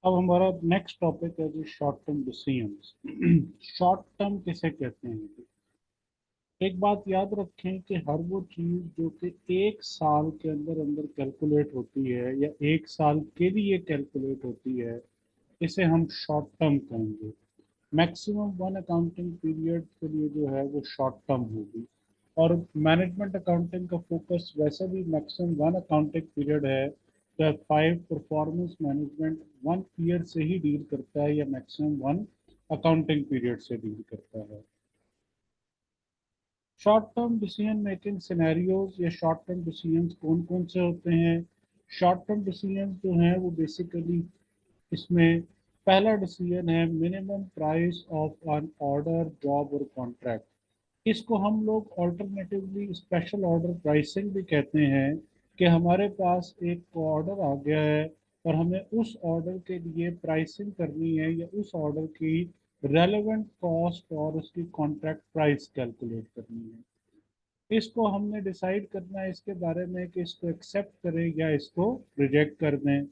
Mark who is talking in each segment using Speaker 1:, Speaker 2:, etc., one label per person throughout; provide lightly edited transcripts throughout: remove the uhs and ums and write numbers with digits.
Speaker 1: अब हमारा next topic है जी short term decisions. Short term किसे कहते हैं जी? एक बात याद रखें कि हर वो चीज जो कि एक साल के अंदर अंदर कैलकुलेट होती है या एक साल के लिए कैलकुलेट होती है, इसे हम शॉर्ट टर्म कहेंगे। मैक्सिमम वन अकाउंटिंग पीरियड के लिए जो है वो शॉर्ट टर्म होगी। और मैनेजमेंट अकाउंटिंग का फोकस वैसे भी मैक्सिमम वन अकाउंटिंग पीरियड है, तो फाइव परफॉर्मेंस मैनेजमेंट 1 ईयर से ही डील करता है या मैक्सिमम वन अकाउंटिंग पीरियड से डील करता है। Short term decision making scenarios या शॉर्ट टर्म डिसीजंस कौन कौन से होते हैं? शॉर्ट टर्म डिसीजंस जो हैं वो बेसिकली, इसमें पहला डिसीजन है minimum price of an order, job और कॉन्ट्रैक्ट। इसको हम लोग ऑल्टरनेटिवली स्पेशल ऑर्डर प्राइसिंग भी कहते हैं, कि हमारे पास एक ऑर्डर आ गया है और हमें उस ऑर्डर के लिए प्राइसिंग करनी है या उस ऑर्डर की रेलेवेंट कॉस्ट और उसकी कॉन्ट्रैक्ट प्राइस कैलकुलेट करनी है। इसको हमने डिसाइड करना है इसके बारे में कि इसको एक्सेप्ट करें या इसको रिजेक्ट कर दें।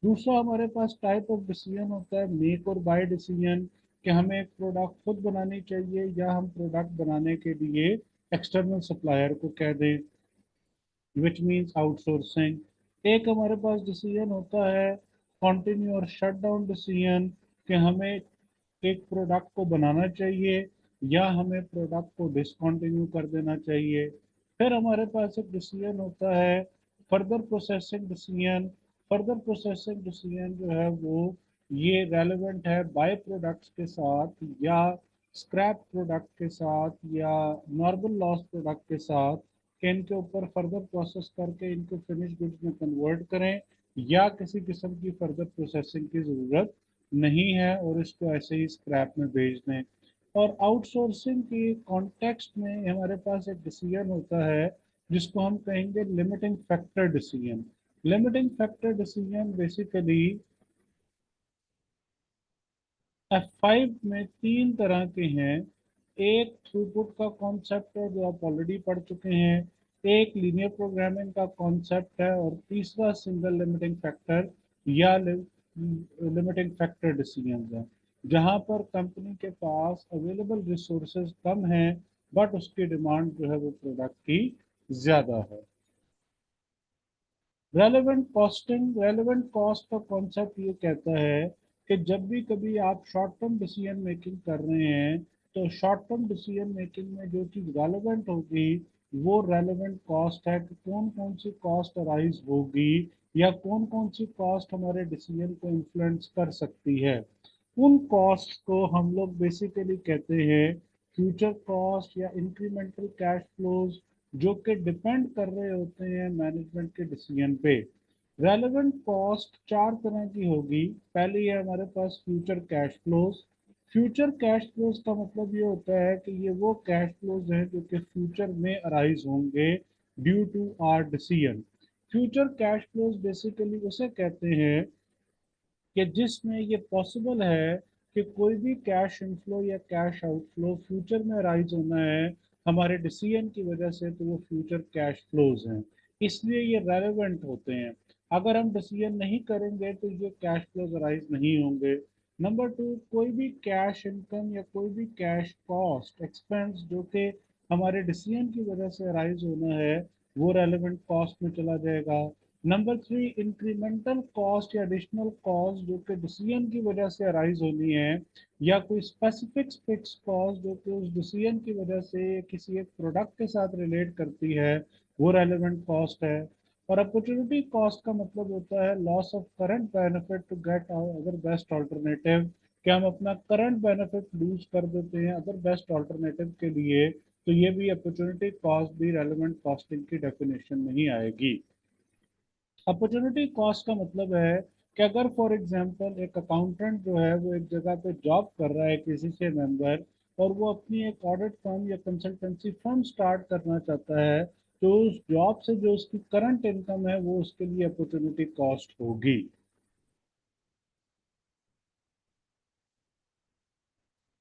Speaker 1: दूसरा हमारे पास टाइप ऑफ डिसीजन होता है मेक और बाय डिसीजन, कि हमें एक प्रोडक्ट खुद बनानी चाहिए या हम प्रोडक्ट बनाने के लिए एक्सटर्नल सप्लायर को कह दें, विच मीन्स आउटसोर्सिंग। एक हमारे पास डिसीजन होता है कंटिन्यू और शट डाउन डिसीजन, कि हमें एक प्रोडक्ट को बनाना चाहिए या हमें प्रोडक्ट को डिसकंटिन्यू कर देना चाहिए। फिर हमारे पास एक डिसीजन होता है further processing decision. Further processing decision जो है वो ये रेलेवेंट है बाय प्रोडक्ट्स के साथ या स्क्रैप प्रोडक्ट के साथ या नॉर्मल लॉस प्रोडक्ट के साथ, कि इनके ऊपर फर्दर प्रोसेस करके इनको फिनिश गुड्स में कन्वर्ट करें या किसी किस्म की फर्दर प्रोसेसिंग की ज़रूरत नहीं है और इसको ऐसे ही स्क्रैप में भेज दें। और आउटसोर्सिंग की कॉन्टेक्स्ट में हमारे पास एक डिसीजन होता है जिसको हम कहेंगे limiting factor decision. Limiting factor decision basically F5 में तीन तरह के हैं। एक थ्रूपुट का कॉन्सेप्ट है जो आप ऑलरेडी पढ़ चुके हैं, एक लीनियर प्रोग्रामिंग का कॉन्सेप्ट है और तीसरा सिंगल लिमिटिंग फैक्टर या लिमिटिंग फैक्टर डिसीजन है, जहां पर कंपनी के पास अवेलेबल रिसोर्सेज कम हैं बट उसकी डिमांड जो है वो प्रोडक्ट की ज़्यादा है। रेलेवेंट कॉस्टिंग, रेलेवेंट कॉस्ट का कॉन्सेप्ट ये कहता है कि जब भी कभी आप शॉर्ट टर्म डिसीजन मेकिंग कर रहे हैं, तो शॉर्ट टर्म डिसीजन मेकिंग में जो चीज़ रेलेवेंट होगी वो रेलेवेंट कॉस्ट है, कि कौन कौन सी कॉस्ट अराइज होगी या कौन कौन सी कॉस्ट हमारे डिसीजन को इन्फ्लुएंस कर सकती है। उन कॉस्ट को हम लोग बेसिकली कहते हैं फ्यूचर कॉस्ट या इंक्रीमेंटल कैश फ्लोज, जो कि डिपेंड कर रहे होते हैं मैनेजमेंट के डिसीजन पे। रेलेवेंट कॉस्ट चार तरह की होगी। पहली है हमारे पास future cash flows. Future cash flows का मतलब ये होता है कि ये वो कैश फ्लोज हैं जो कि फ्यूचर में अराइज होंगे due to our decision. Future cash flows basically उसे कहते हैं कि जिसमें ये पॉसिबल है कि कोई भी कैश इनफ्लो या कैश आउटफ्लो फ्यूचर में राइज होना है हमारे डिसीजन की वजह से, तो वो फ्यूचर कैश फ्लोज हैं, इसलिए ये रेलेवेंट होते हैं। अगर हम डिसीजन नहीं करेंगे तो ये कैश फ्लोज राइज नहीं होंगे। नंबर टू, कोई भी कैश इनकम या कोई भी कैश कॉस्ट एक्सपेंस जो कि हमारे डिसीजन की वजह से राइज होना है, वो रेलेवेंट कॉस्ट में चला जाएगा। नंबर थ्री, इंक्रीमेंटल कॉस्ट या एडिशनल कॉस्ट जो कि डिसीजन की वजह से अराइज होनी है, या कोई स्पेसिफिक फिक्स कॉस्ट जो कि उस डिसीजन की वजह से किसी एक प्रोडक्ट के साथ रिलेट करती है, वो रेलेवेंट कॉस्ट है। और अपॉर्चुनिटी कॉस्ट का मतलब होता है loss of current benefit to get other best alternative, कि हम अपना करंट बेनिफिट लूज कर देते हैं अदर बेस्ट ऑल्टरनेटिव के लिए, तो ये भी अपॉर्चुनिटी कॉस्ट भी रेलेवेंट कॉस्टिंग की डेफिनेशन में ही आएगी। अपॉर्चुनिटी कॉस्ट का मतलब है कि अगर फॉर एग्जांपल एक अकाउंटेंट जो है वो एक जगह पे जॉब कर रहा है किसी से मेंबर, और वो अपनी एक ऑडिट फर्म या कंसल्टेंसी फर्म स्टार्ट करना चाहता है, तो उस जॉब से जो उसकी करंट इनकम है वो उसके लिए अपॉर्चुनिटी कॉस्ट होगी।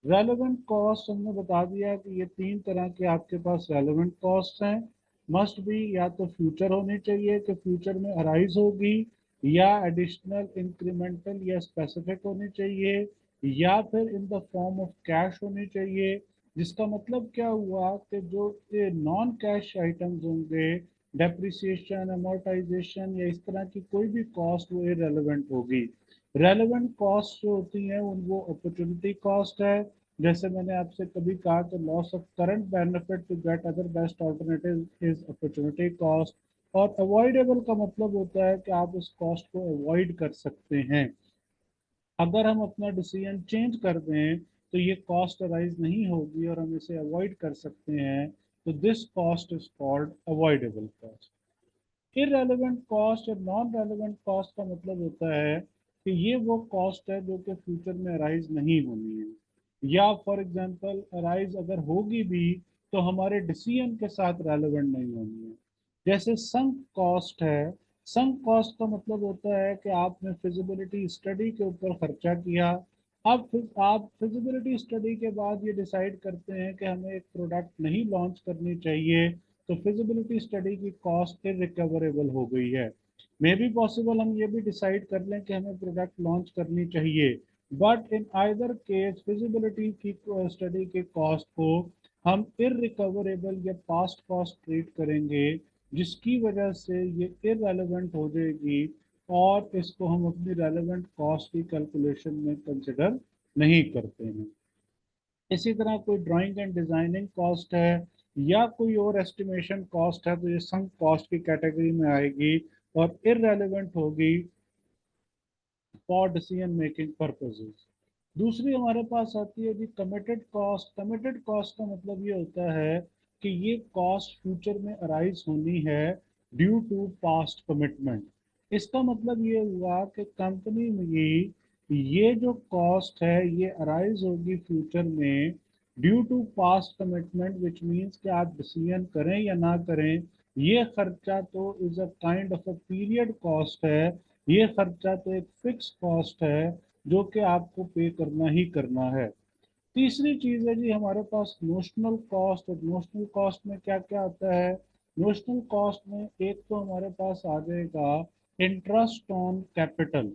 Speaker 1: रेलेवेंट कॉस्ट हमने बता दिया कि ये तीन तरह के आपके पास रेलेवेंट कॉस्ट हैं। मस्ट बी या तो फ्यूचर होनी चाहिए कि फ्यूचर में अराइज होगी, या एडिशनल इंक्रीमेंटल या स्पेसिफिक होनी चाहिए, या फिर in the form of cash होनी चाहिए। जिसका मतलब क्या हुआ कि जो नॉन कैश आइटम्स होंगे, डेप्रिसिएशन, अमोर्टाइजेशन या इस तरह की कोई भी कॉस्ट, वो इरेलीवेंट होगी। रेलेवेंट कॉस्ट जो होती हैं उन वो अपॉर्चुनिटी कॉस्ट है, जैसे मैंने आपसे कभी कहा कि loss of current benefit to get other best alternative is opportunity cost. और अवॉइडेबल का मतलब होता है कि आप उस कॉस्ट को अवॉइड कर सकते हैं। अगर हम अपना डिसीजन चेंज कर दें तो ये कॉस्ट अराइज नहीं होगी और हम इसे अवॉइड कर सकते हैं। तो this cost is called avoidable cost. Irrelevant cost और नॉन रेलेवेंट कॉस्ट का मतलब होता है कि ये वो कॉस्ट है जो कि फ्यूचर में अराइज नहीं होनी है, या फॉर एग्जांपल अराइज अगर होगी भी तो हमारे डिसीजन के साथ रेलेवेंट नहीं होनी है। जैसे संक कॉस्ट है। संक कॉस्ट का मतलब होता है कि आपने फिजिबिलिटी स्टडी के ऊपर खर्चा किया। अब आप फिजिबिलिटी स्टडी के बाद ये डिसाइड करते हैं कि हमें एक प्रोडक्ट नहीं लॉन्च करनी चाहिए, तो फिजिबिलिटी स्टडी की कॉस्ट इरिकवरेबल हो गई है। मे बी पॉसिबल हम ये भी डिसाइड कर लें कि हमें प्रोडक्ट लॉन्च करनी चाहिए, but in either case feasibility की स्टडी के कॉस्ट को हम इरिकवरेबल या पास्ट कॉस्ट ट्रीट करेंगे, जिसकी वजह से ये इरेलीवेंट हो जाएगी और इसको हम अपनी रेलेवेंट कॉस्ट की कैलकुलेशन में कंसिडर नहीं करते हैं। इसी तरह कोई ड्राइंग एंड डिजाइनिंग कॉस्ट है या कोई और एस्टिमेशन कॉस्ट है तो ये संक कॉस्ट की कैटेगरी में आएगी और इररेलेवेंट होगी फॉर डिसीजन मेकिंग पर्पसेस। दूसरी हमारे पास आती है जी कमिटेड कॉस्ट। कमिटेड कॉस्ट का मतलब ये होता है कि ये कॉस्ट फ्यूचर में अराइज होनी है ड्यू टू पास्ट कमिटमेंट। इसका मतलब ये हुआ कि कंपनी में ये जो कॉस्ट है ये अराइज होगी फ्यूचर में due to past commitment, which means कि आप डिसीजन करें या ना करें, ये खर्चा तो is a kind of a period cost है। ये खर्चा तो एक फिक्स कॉस्ट है जो कि आपको पे करना ही करना है। तीसरी चीज है जी हमारे पास नोशनल कॉस्ट। और नोशनल कॉस्ट में क्या क्या आता है? नोशनल कॉस्ट में एक तो हमारे पास आ जाएगा इंटरेस्ट ऑन कैपिटल।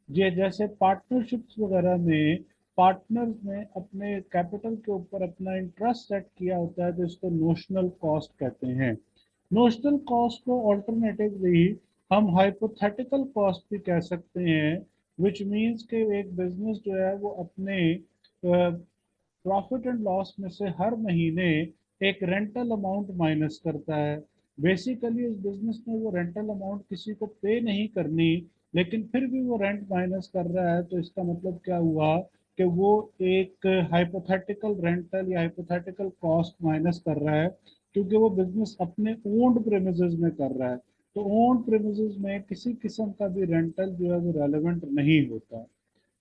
Speaker 1: ये जैसे पार्टनरशिप्स वगैरह में पार्टनर्स ने अपने कैपिटल के ऊपर अपना इंटरेस्ट सेट किया होता है तो इसको नोशनल कॉस्ट कहते हैं। नोशनल कॉस्ट को ऑल्टरनेटिवली हम हाइपोथेटिकल कॉस्ट भी कह सकते हैं, विच मीन्स के एक बिजनेस जो है वो अपने प्रॉफिट एंड लॉस में से हर महीने एक रेंटल अमाउंट माइनस करता है। बेसिकली उस बिजनेस में वो रेंटल अमाउंट किसी को पे नहीं करनी, लेकिन फिर भी वो रेंट माइनस कर रहा है, तो इसका मतलब क्या हुआ कि वो एक हाइपोथेटिकल रेंटल या हाइपोथेटिकल कॉस्ट माइनस कर रहा है, क्योंकि वो बिजनेस अपने ओन्ड प्रेमिसेस में कर रहा है। तो ओन्ड प्रेमिसेस में किसी किस्म का भी रेंटल जो है वो रेलेवेंट नहीं होता।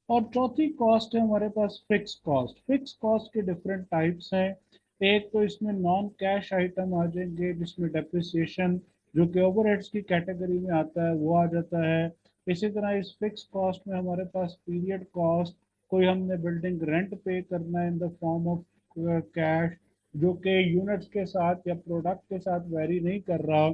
Speaker 1: और चौथी कॉस्ट है हमारे पास फिक्स कॉस्ट। फिक्स कॉस्ट के डिफरेंट टाइप्स हैं। एक तो इसमें नॉन कैश आइटम आ जाएंगे जिसमें डेप्रिसिएशन जो कि ओवरहेड्स की कैटेगरी में आता है वो आ जाता है। इसी तरह इस फिक्स कॉस्ट में हमारे पास पीरियड कॉस्ट, कोई हमने बिल्डिंग रेंट पे करना है in the form of cash, जो कि यूनिट्स के साथ या प्रोडक्ट के साथ वेरी नहीं कर रहा,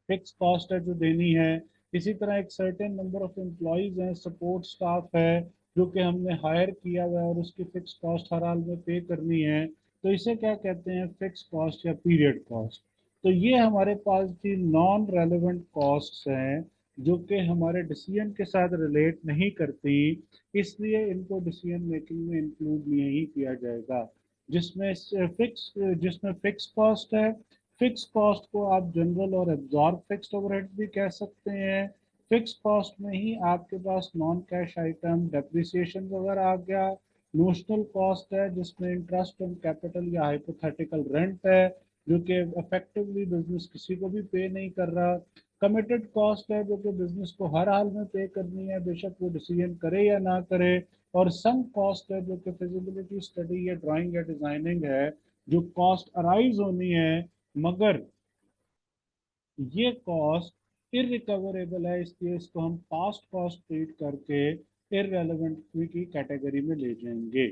Speaker 1: फिक्स कॉस्ट है जो देनी है। इसी तरह एक सर्टेन नंबर ऑफ एम्प्लॉयज हैं, सपोर्ट स्टाफ है जो कि हमने हायर किया हुआ है और उसकी फिक्स कॉस्ट हर हाल में पे करनी है, तो इसे क्या कहते हैं? फिक्स कॉस्ट या पीरियड कॉस्ट। तो ये हमारे पास की नॉन रेलेवेंट कॉस्ट्स हैं जो कि हमारे डिसीजन के साथ रिलेट नहीं करती, इसलिए इनको डिसीजन मेकिंग में इंक्लूड नहीं किया जाएगा। जिसमें जिसमें फिक्स कॉस्ट है, फिक्स कॉस्ट को आप जनरल और एब्जॉर्ब फिक्स्ड ओवरहेड भी कह सकते हैं। फिक्स कॉस्ट में ही आपके पास नॉन कैश आइटम डेप्रिसिएशन वगैरह आ गया। नोशनल कॉस्ट है जिसमें इंटरेस्ट ऑन कैपिटल या हाइपोथेटिकल रेंट है जो कि इफेक्टिवली बिजनेस किसी को भी पे नहीं कर रहा। कमिटेड कॉस्ट है जो कि बिजनेस को हर हाल में पे करनी है बेशक वो डिसीजन करे या ना करे। और सम कॉस्ट है जो कि फिजिबिलिटी स्टडी या ड्राइंग या डिजाइनिंग है, जो कॉस्ट अराइज होनी है मगर ये कॉस्ट इरिकवरेबल है, इसलिए इसको हम पास्ट कॉस्ट ट्रीट करके इररेलेवेंट की कैटेगरी में ले जाएंगे।